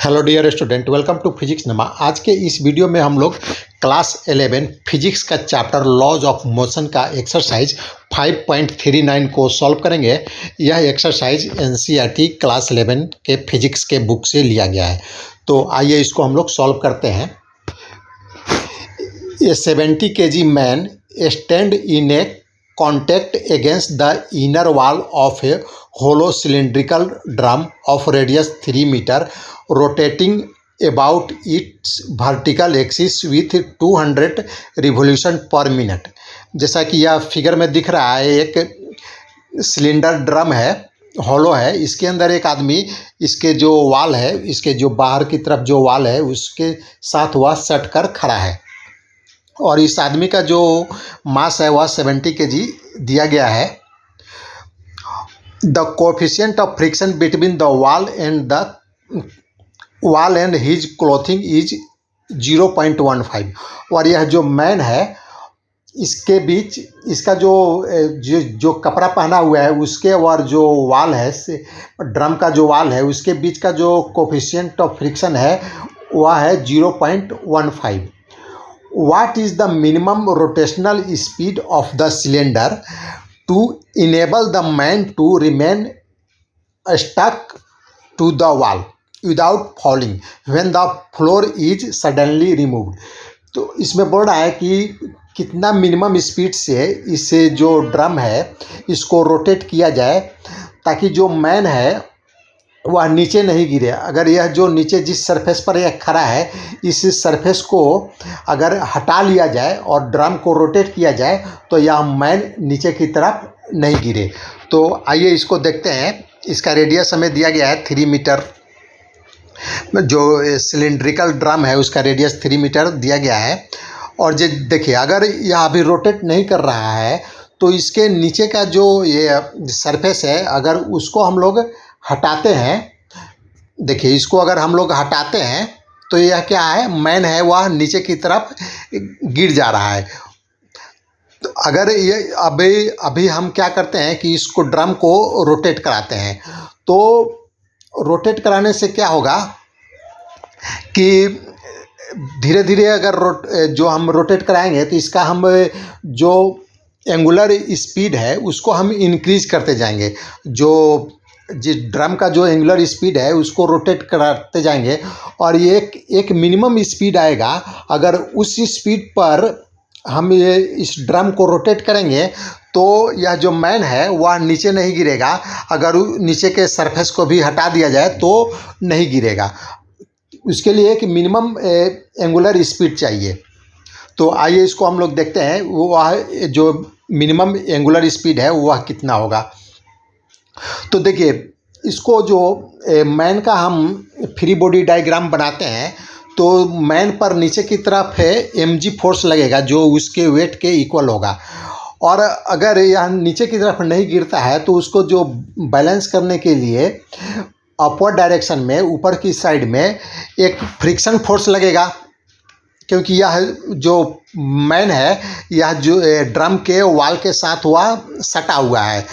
Hello dear student, welcome to physics नमा। आज के इस वीडियो में हम लोग क्लास 11 फिजिक्स का चैप्टर लॉज ऑफ मोशन का एक्सरसाइज 5.39 को सॉल्व करेंगे। यह एक्सरसाइज एनसीईआरटी क्लास 11 के फिजिक्स के बुक से लिया गया है। तो आइए इसको हम लोग सॉल्व करते हैं। ए 70 kg man stand in A contact against the inner wall of a hollow cylindrical drum of radius 3 meter rotating about its vertical axis with 200 revolution per minute। जैसा कि यह फिगर में दिख रहा है, एक सिलेंडर ड्रम है, हॉलो है। इसके अंदर एक आदमी इसके जो वाल है, इसके जो बाहर की तरफ जो वाल है उसके साथ वह सट कर खड़ा है और इस आदमी का जो मास है वह 70 kg दिया गया है। The coefficient of friction between the wall and his clothing is 0.15। और यह जो मैन है इसके बीच इसका जो कपड़ा पहना हुआ है उसके और जो वाल है, ड्रम का जो वाल है, उसके बीच का जो कोएफिशिएंट ऑफ फ्रिक्शन है वह है 0.15। What is the minimum rotational speed of the cylinder to enable the man to remain stuck to the wall without falling when the floor is suddenly removed? तो इसमें बोल रहा है कि कितना मिनिमम स्पीड से इसे जो ड्रम है इसको रोटेट किया जाए ताकि जो मैन है वह नीचे नहीं गिरे। अगर यह जो नीचे जिस सरफेस पर यह खड़ा है इस सरफेस को अगर हटा लिया जाए और ड्रम को रोटेट किया जाए तो यह मैन नीचे की तरफ नहीं गिरे। तो आइए इसको देखते हैं। इसका रेडियस हमें दिया गया है 3 मीटर। जो सिलेंड्रिकल ड्रम है उसका रेडियस 3 मीटर दिया गया है। और जो देखिए, अगर यह अभी रोटेट नहीं कर रहा है तो इसके नीचे का जो ये सरफेस है अगर उसको हम लोग हटाते हैं, देखिए इसको अगर हम लोग हटाते हैं तो यह क्या है, मैन है वह नीचे की तरफ गिर जा रहा है। तो अगर ये अभी हम क्या करते हैं कि इसको ड्रम को रोटेट कराते हैं। तो रोटेट कराने से क्या होगा कि धीरे धीरे अगर जो हम रोटेट कराएंगे तो इसका हम जो एंगुलर स्पीड है उसको हम इंक्रीज करते जाएंगे। जो जिस ड्रम का जो एंगुलर स्पीड है उसको रोटेट कराते जाएंगे और ये एक मिनिमम स्पीड आएगा। अगर उस स्पीड पर हम ये इस ड्रम को रोटेट करेंगे तो यह जो मैन है वह नीचे नहीं गिरेगा। अगर नीचे के सरफेस को भी हटा दिया जाए तो नहीं गिरेगा। उसके लिए एक मिनिमम एंगुलर स्पीड चाहिए। तो आइए इसको हम लोग देखते हैं वह जो मिनिमम एंगुलर स्पीड है वह कितना होगा। तो देखिए, इसको जो मैन का हम फ्री बॉडी डायग्राम बनाते हैं तो मैन पर नीचे की तरफ है mg फोर्स लगेगा जो उसके वेट के इक्वल होगा। और अगर यह नीचे की तरफ नहीं गिरता है तो उसको जो बैलेंस करने के लिए अपवर्ड डायरेक्शन में ऊपर की साइड में एक फ्रिक्शन फोर्स लगेगा, क्योंकि यह जो मैन है यह जो ड्रम के वॉल के साथ वह सटा हुआ है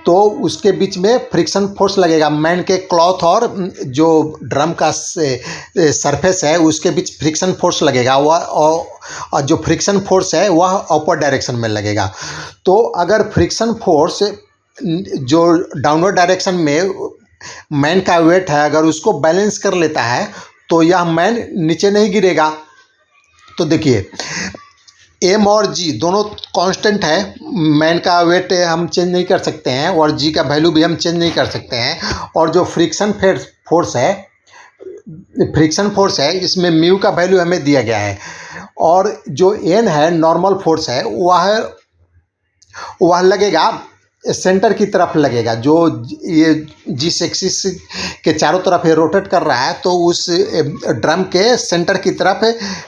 तो उसके बीच में फ्रिक्शन फोर्स लगेगा। मैन के क्लॉथ और जो ड्रम का सरफेस है उसके बीच फ्रिक्शन फोर्स लगेगा और जो फ्रिक्शन फोर्स है वह अपवर्ड डायरेक्शन में लगेगा। तो अगर फ्रिक्शन फोर्स जो डाउनवर्ड डायरेक्शन में मैन का वेट है अगर उसको बैलेंस कर लेता है तो यह मैन नीचे नहीं गिरेगा। तो देखिए, एम और जी दोनों कांस्टेंट है। मैन का वेट हम चेंज नहीं कर सकते हैं और जी का वैल्यू भी हम चेंज नहीं कर सकते हैं। और जो फ्रिक्शन फोर्स है इसमें म्यू का वैल्यू हमें दिया गया है। और जो एन है नॉर्मल फोर्स है वह लगेगा सेंटर की तरफ लगेगा। जो ये जिस एक्सिस के चारों तरफ ये रोटेट कर रहा है तो उस ड्रम के सेंटर की तरफ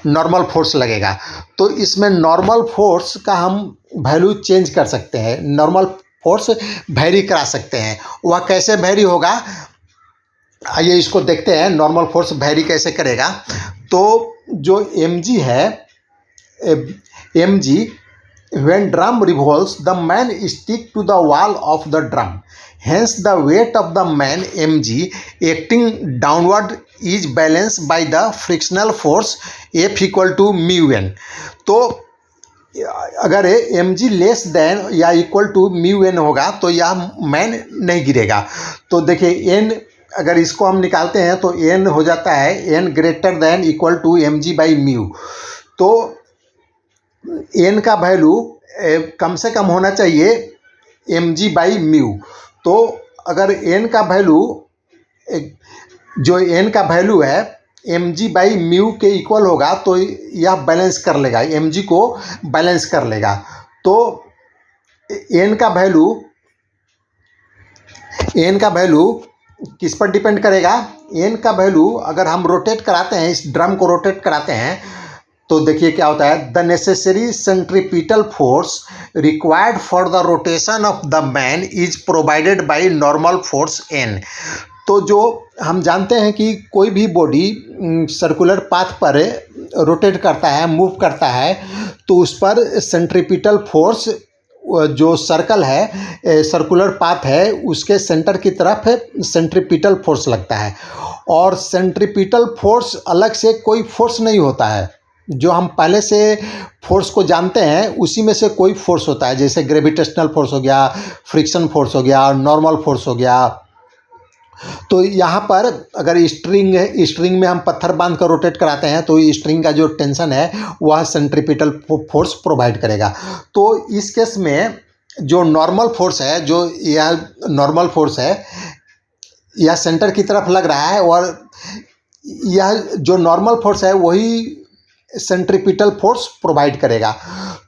नॉर्मल फोर्स लगेगा। तो इसमें नॉर्मल फोर्स का हम वैल्यू चेंज कर सकते हैं, नॉर्मल फोर्स वेरी करा सकते हैं। वह कैसे वेरी होगा, आइए इसको देखते हैं नॉर्मल फोर्स वेरी कैसे करेगा। तो जो mg है, mg when drum revolves the man stick to the wall of the drum, Hence the weight of the man mg acting downward is balanced by the frictional force F equal to mu n। तो अगर M G less than या equal to mu N होगा तो यह man नहीं गिरेगा। तो देखिए एन अगर इसको हम निकालते हैं तो एन हो जाता है N greater than equal to M G by mu. तो एन का वैल्यू कम से कम होना चाहिए एम जी बाई म्यू। तो अगर एन का वैल्यू जो एन का वैल्यू है एम जी बाई म्यू के इक्वल होगा तो यह बैलेंस कर लेगा, एम जी को बैलेंस कर लेगा। तो एन का वैल्यू किस पर डिपेंड करेगा? एन का वैल्यू अगर हम रोटेट कराते हैं, इस ड्रम को रोटेट कराते हैं तो देखिए क्या होता है, the necessary centripetal force required for the rotation of the man is provided by normal force N. तो जो हम जानते हैं कि कोई भी बॉडी सर्कुलर पाथ पर रोटेट करता है, मूव करता है, तो उस पर सेंट्रीपिटल फोर्स जो सर्कल है, सर्कुलर पाथ है, उसके सेंटर की तरफ सेंट्रीपिटल फोर्स लगता है। और सेंट्रीपिटल फोर्स अलग से कोई फोर्स नहीं होता है, जो हम पहले से फोर्स को जानते हैं उसी में से कोई फोर्स होता है, जैसे ग्रेविटेशनल फोर्स हो गया, फ्रिक्शन फोर्स हो गया, नॉर्मल फोर्स हो गया। तो यहाँ पर अगर स्ट्रिंग में हम पत्थर बांध कर रोटेट कराते हैं तो स्ट्रिंग का जो टेंशन है वह सेंट्रीपिटल फोर्स प्रोवाइड करेगा। तो इस केस में जो नॉर्मल फोर्स है, जो यह नॉर्मल फोर्स है, यह सेंटर की तरफ लग रहा है और यह जो नॉर्मल फोर्स है वही सेंट्रीपिटल फोर्स प्रोवाइड करेगा।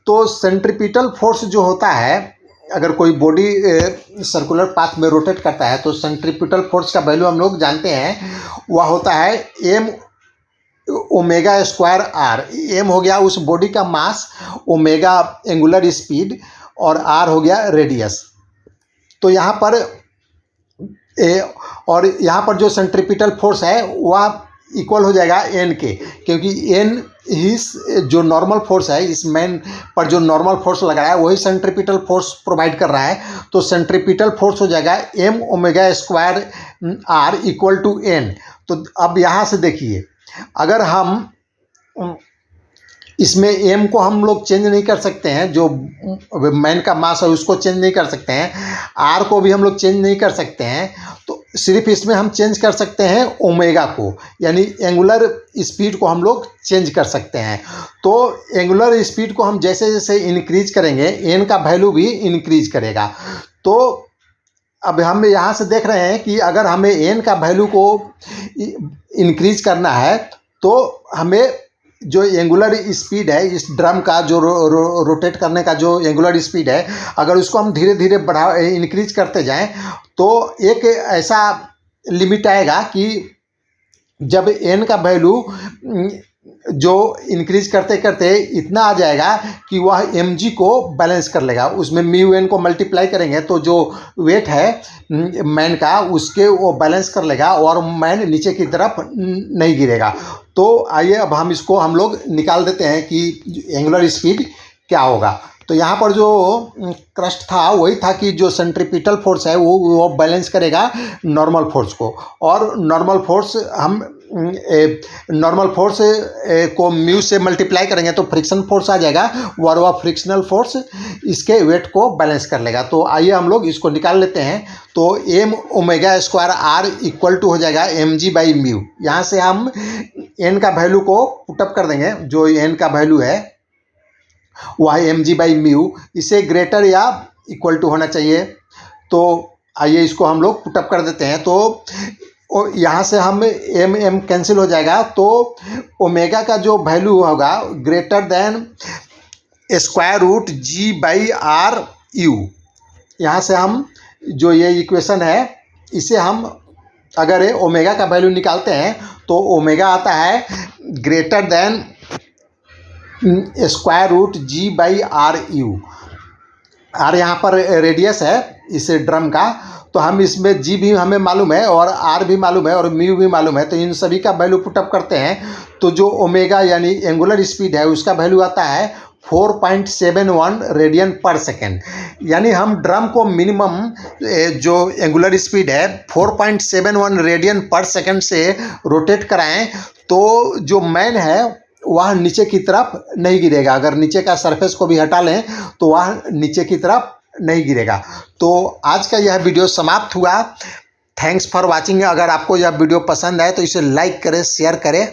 तो सेंट्रीपिटल फोर्स जो होता है, अगर कोई बॉडी सर्कुलर पाथ में रोटेट करता है तो सेंट्रीपिटल फोर्स का वैल्यू हम लोग जानते हैं, वह होता है M omega square R. M हो गया उस बॉडी का मास, ओमेगा एंगुलर स्पीड और आर हो गया रेडियस। तो यहाँ पर और यहाँ पर जो सेंट्रीपिटल फोर्स है वह इक्वल हो जाएगा एन के, क्योंकि एन ही जो नॉर्मल फोर्स है, इस मैन पर जो नॉर्मल फोर्स लग रहा है वही सेंट्रीपिटल फोर्स प्रोवाइड कर रहा है। तो सेंट्रीपिटल फोर्स हो जाएगा M omega square R equal to N. तो अब यहाँ से देखिए, अगर हम इसमें एम को हम लोग चेंज नहीं कर सकते हैं, जो मैन का मास है उसको चेंज नहीं कर सकते हैं, आर को भी हम लोग चेंज नहीं कर सकते हैं, तो सिर्फ इसमें हम चेंज कर सकते हैं ओमेगा को, यानी एंगुलर स्पीड को हम लोग चेंज कर सकते हैं। तो एंगुलर स्पीड को हम जैसे जैसे इंक्रीज करेंगे एन का वैल्यू भी इंक्रीज करेगा। तो अब हम यहाँ से देख रहे हैं कि अगर हमें एन का वैल्यू को इंक्रीज करना है तो हमें जो एंगुलर स्पीड है इस ड्रम का, जो रोटेट करने का जो एंगुलर स्पीड है, अगर उसको हम धीरे धीरे इंक्रीज करते जाएं तो एक ऐसा लिमिट आएगा कि जब एन का वैल्यू जो इंक्रीज करते करते इतना आ जाएगा कि वह एम जी को बैलेंस कर लेगा। उसमें म्यू एन को मल्टीप्लाई करेंगे तो जो वेट है मैन का उसके वो बैलेंस कर लेगा और मैन नीचे की तरफ नहीं गिरेगा। तो आइए अब हम लोग निकाल देते हैं कि एंगुलर स्पीड क्या होगा। तो यहाँ पर जो क्रस्ट था वही था कि जो सेंट्रीपिटल फोर्स है वो बैलेंस करेगा नॉर्मल फोर्स को, और नॉर्मल फोर्स को म्यू से मल्टीप्लाई करेंगे तो फ्रिक्शन फोर्स आ जाएगा और वह फ्रिक्शनल फोर्स इसके वेट को बैलेंस कर लेगा। तो आइए हम लोग इसको निकाल लेते हैं। तो M omega square R equal to हो जाएगा एम जी बाई म्यू। यहाँ से हम एन का वैल्यू को पुटअप कर देंगे, जो एन का वैल्यू है वह एम जी बाई म्यू, इसे ग्रेटर या इक्वल टू होना चाहिए। तो आइए इसको हम लोग पुटअप कर देते हैं। तो यहाँ से हम एम कैंसिल हो जाएगा, तो ओमेगा का जो वैल्यू होगा greater than square root G by R U. यहाँ से हम जो ये इक्वेशन है इसे हम अगर ओमेगा का वैल्यू निकालते हैं तो ओमेगा आता है greater than square root G by R U. R यहाँ पर रेडियस है इस ड्रम का, तो हम इसमें जी भी हमें मालूम है और आर भी मालूम है और म्यू भी मालूम है। तो इन सभी का वैल्यू पुटअप करते हैं तो जो ओमेगा यानी एंगुलर स्पीड है उसका वैल्यू आता है 4.71 रेडियन पर सेकेंड, यानी हम ड्रम को मिनिमम जो एंगुलर स्पीड है 4.71 रेडियन पर सेकेंड से रोटेट कराएं तो जो मैन है वह नीचे की तरफ नहीं गिरेगा। अगर नीचे का सरफेस को भी हटा लें तो वह नीचे की तरफ नहीं गिरेगा। तो आज का यह वीडियो समाप्त हुआ। Thanks for watching. अगर आपको यह वीडियो पसंद आए तो इसे लाइक करें, शेयर करें।